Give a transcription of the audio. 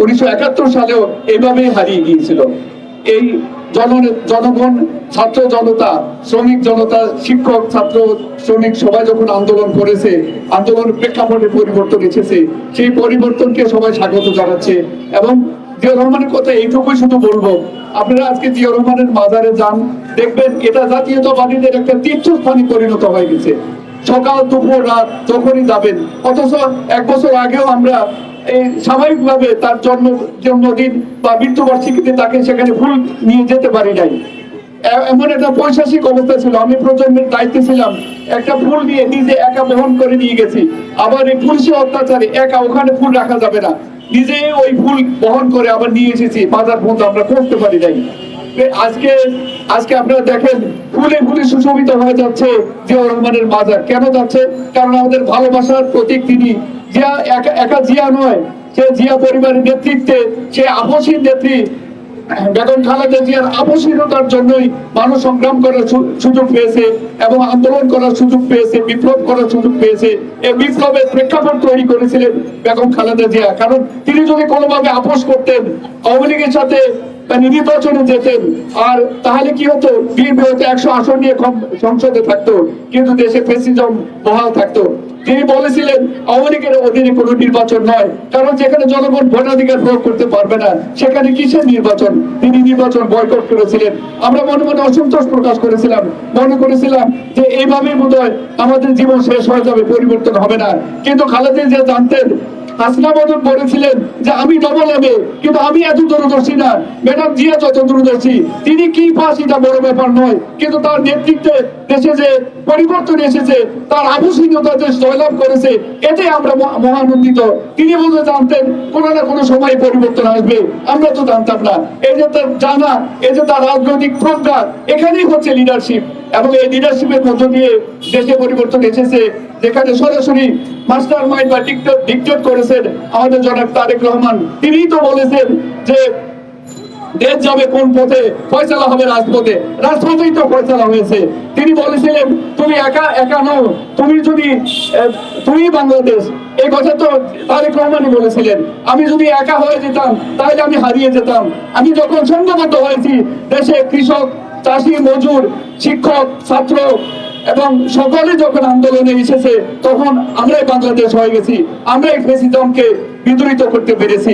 1971 সালেও এইভাবেই হারিয়ে গিয়েছিল। এই জনগণ, ছাত্র জনতা, শ্রমিক জনতা, শিক্ষক, ছাত্র, শ্রমিক সবাই যখন আন্দোলন করেছে, আন্দোলনের প্রেক্ষাপটে পরিবর্তন এসেছে, সেই পরিবর্তনকে সবাই স্বাগত জানাচ্ছে। এবং জিয়াউর রহমানের কথা এইটুকুই শুধু বলবো, আপনারা আজকে জিয়াউর রহমানের মাজারে যান, দেখবেন এটা জাতীয়তাবাদীদের একটা তীর্থস্থানে পরিণত হয়ে গেছে। সকাল দুপুর রাত যখনই যাবেন, অথচ 1 বছর আগেও আমরা এই স্বাভাবিকভাবে তার জন্মদিন বা মৃত্যুবার্ষিকীতে তাকে সেখানে ফুল নিয়ে যেতে পারি নাই। এমন একটা পৈশাচিক অবস্থা ছিল, আমি প্রজন্মের দায়িত্বে ছিলাম, একটা ফুল নিয়ে নিজে একা বহন করে নিয়ে গেছি। আবার এই পুলিশি অত্যাচারে একা ওখানে ফুল রাখা যাবে না, নিজে ওই ফুল বহন করে আবার নিয়ে এসেছি, বাজার পর্যন্ত আমরা করতে পারি নাই। আজকে আপনারা দেখেন ফুলে ফুলে সুশোভিত হয়ে যাচ্ছে জিয়াউর রহমানের মাজার। কেন যাচ্ছে? কারণ আমাদের ভালোবাসার প্রতীক তিনি। জিয়া একা জিয়া নয়, সে জিয়া পরিবারের নেতৃত্বে, সে আপসীর নেত্রী বেগম খালেদা জিয়ার আপসীনতার জন্যই মানুষ সংগ্রাম করার সুযোগ পেয়েছে এবং আন্দোলন করার সুযোগ পেয়েছে, বিপ্লব করার সুযোগ পেয়েছে। এই বিপ্লবের প্রেক্ষাপট তৈরি করেছিলেন বেগম খালেদা জিয়া। কারণ তিনি যদি কোনোভাবে আপোষ করতেন, আওয়ামী লীগের সাথে নির্বাচনে যেতেন, আর তাহলে কি হতো, বিএনপি হয়তো 100 আসন নিয়ে সংসদে থাকতো, কিন্তু দেশে ফ্যাসিজম বহাল থাকতো। তিনি বলেছিলেন আওয়ামী লীগের অধীনে কোনো নির্বাচন নয়, কারণ যেখানে জনগণ ভোটাধিকার প্রয়োগ করতে পারবে না সেখানে কিসের নির্বাচন। তিনি নির্বাচন বয়কট করেছিলেন। আমরা মনে মনে অসন্তোষ প্রকাশ করেছিলাম, মনে করেছিলাম যে এইভাবেই বোধহয় আমাদের জীবন শেষ হয়ে যাবে, পরিবর্তন হবে না। কিন্তু খালেদা জিয়া জানতেন, হাসিনা বদর বলেছিলেন যে আমি ডবল এমএ, কিন্তু আমি এত দূরদর্শী না। ম্যাডাম জিয়া যত দূরদর্শী, তিনি কি পাস এটা বড় ব্যাপার নয়, কিন্তু তার নেতৃত্বে দেশে যে পরিবর্তন এসেছে, তার আপসীনতা দেশ জয়লাভ করেছে, এতে আমরা মহানন্দিত। তিনি বলতে জানতেন কোনো না কোনো সময় পরিবর্তন আসবে, আমরা তো জানতাম না। এই যে তার জানা, এই যে তার রাজনৈতিক প্রজ্ঞা, এখানেই হচ্ছে লিডারশিপ। এবং এই লিডারশিপের মধ্য দিয়ে দেশে পরিবর্তন এসেছে, যেখানে সরাসরি মাস্টার মাইন্ড বা ডিক্টেট করেছেন আমাদের জনাব তারেক রহমান। তিনিই তো বলেছেন যে দেশ যাবে কোন পথে, ফয়সালা হবে রাজপথে। রাজপথেই তো ফয়সালা হয়েছে। তিনি বলেছিলেন তুমি একা নও, তুমি বাংলাদেশ। এই কথা তো তারেক রহমানই বলেছিলেন। আমি যদি একা হয়ে যেতাম তাহলে আমি হারিয়ে যেতাম। আমি যখন সংঘবদ্ধ হয়েছি, দেশে কৃষক, চাষি, মজুর, শিক্ষক, ছাত্র এবং সকলে যখন আন্দোলনে এসেছে, তখন আমরাই বাংলাদেশ হয়ে গেছি, আমরাই ফ্যাসিজমকে বিতাড়িত করতে পেরেছি।